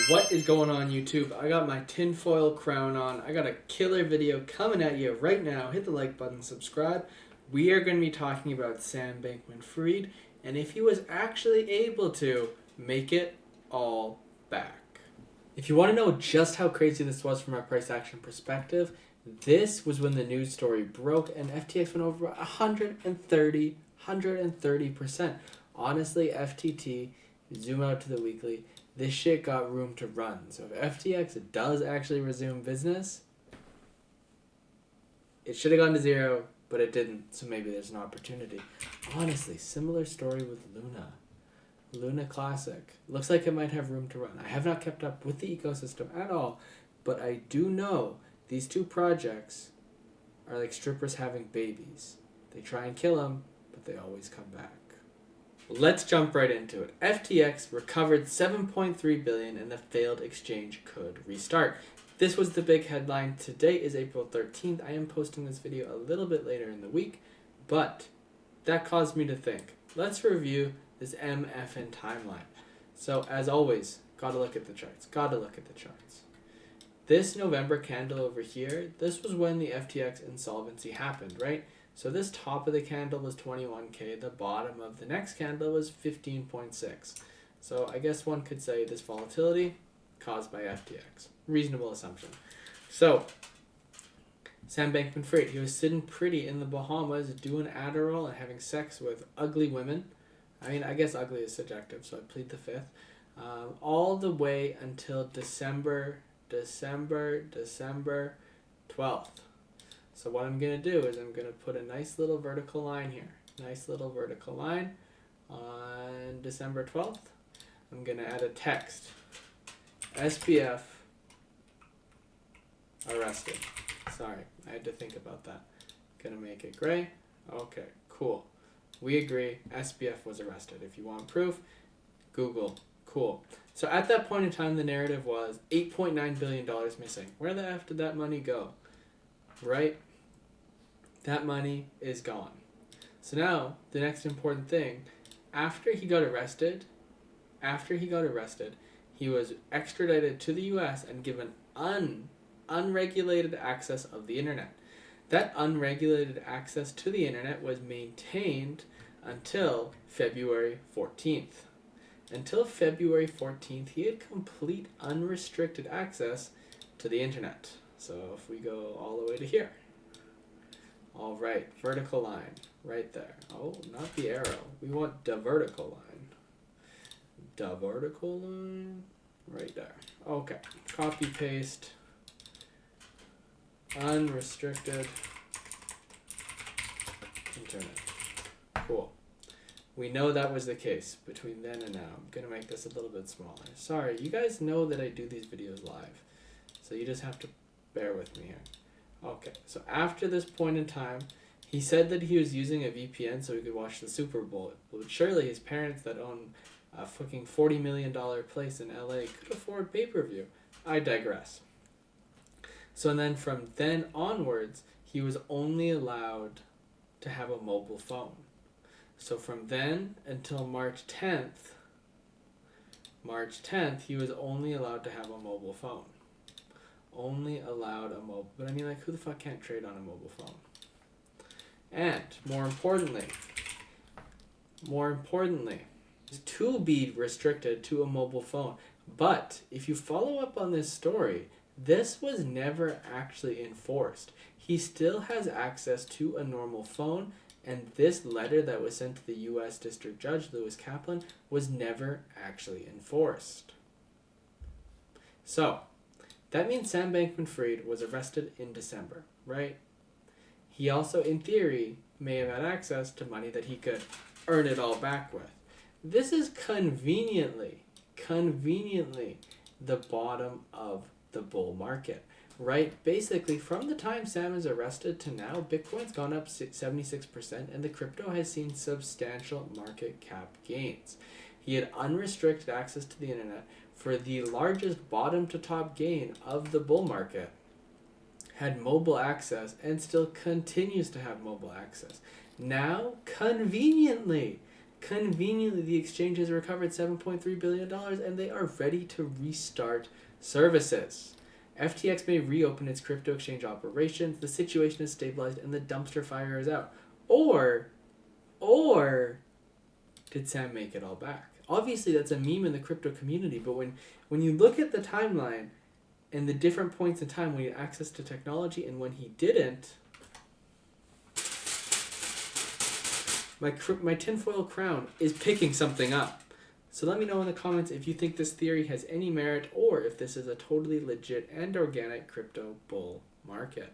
What is going on, YouTube? I got my tinfoil crown on. I got a killer video coming at you right now. Hit the like button, subscribe. We are going to be talking about Sam Bankman-Fried and if he was actually able to make it all back. If you want to know just how crazy this was from a price action perspective, this was when the news story broke and FTX went over 130%. Honestly, FTT, zoom out to the weekly, this shit got room to run. So if FTX does actually resume business, it should have gone to zero, but it didn't. So maybe there's an opportunity. Honestly, similar story with Luna. Luna Classic. Looks like it might have room to run. I have not kept up with the ecosystem at all, but I do know these two projects are like strippers having babies. They try and kill them, but they always come back. Let's jump right into it. FTX recovered $7.3 billion and the failed exchange could restart. This was the big headline. Today is April 13th. I am posting this video a little bit later in the week, but that caused me to think. Let's review this MFN timeline. So as always, gotta look at the charts. This November candle over here, this was when the FTX insolvency happened, right? So this top of the candle was 21K, the bottom of the next candle was 15.6. So I guess one could say this volatility caused by FTX. Reasonable assumption. So Sam Bankman-Fried, he was sitting pretty in the Bahamas doing Adderall and having sex with ugly women. I mean, I guess ugly is subjective, so I plead the fifth. All the way until December 12th. So what I'm going to do is I'm going to put a nice little vertical line here. Nice little vertical line on December 12th. I'm going to add a text. SBF arrested. Sorry, I had to think about that. Going to make it gray. Okay, cool. We agree. SBF was arrested. If you want proof, Google. Cool. So at that point in time, the narrative was $8.9 billion missing. Where the F did that money go? Right? That money is gone. So now, the next important thing, after he got arrested, he was extradited to the US and given unregulated access of the internet. That unregulated access to the internet was maintained until February 14th. Until February 14th, he had complete unrestricted access to the internet. So if we go all the way to here. All right, vertical line right there. Oh, not the arrow. We want the vertical line. The vertical line right there. Okay, copy paste. Unrestricted internet. Cool. We know that was the case between then and now. I'm going to make this a little bit smaller. Sorry, you guys know that I do these videos live. So you just have to bear with me here. Okay, so after this point in time, he said that he was using a VPN so he could watch the Super Bowl. But surely his parents that own a fucking $40 million place in LA could afford pay-per-view. I digress. So then from then onwards, he was only allowed to have a mobile phone. So from then until March 10th, he was only allowed to have a mobile phone. Only allowed a mobile, but I mean, like, who the fuck can't trade on a mobile phone? And more importantly, is to be restricted to a mobile phone. But if you follow up on this story, this was never actually enforced. He still has access to a normal phone, and this letter that was sent to the U.S. District Judge, Lewis Kaplan, was never actually enforced. So that means Sam Bankman-Fried was arrested in December, right? He also, in theory, may have had access to money that he could earn it all back with. This is conveniently the bottom of the bull market, right? Basically, from the time Sam is arrested to now, Bitcoin's gone up 76% and the crypto has seen substantial market cap gains. He had unrestricted access to the internet for the largest bottom to top gain of the bull market, had mobile access, and still continues to have mobile access. Now, conveniently, Conveniently, the exchange has recovered $7.3 billion and they are ready to restart services. FTX may reopen its crypto exchange operations, the situation is stabilized, and the dumpster fire is out. Or did Sam make it all back? Obviously, that's a meme in the crypto community, but when you look at the timeline and the different points in time when he had access to technology and when he didn't, my tinfoil crown is picking something up. So let me know in the comments if you think this theory has any merit or if this is a totally legit and organic crypto bull market.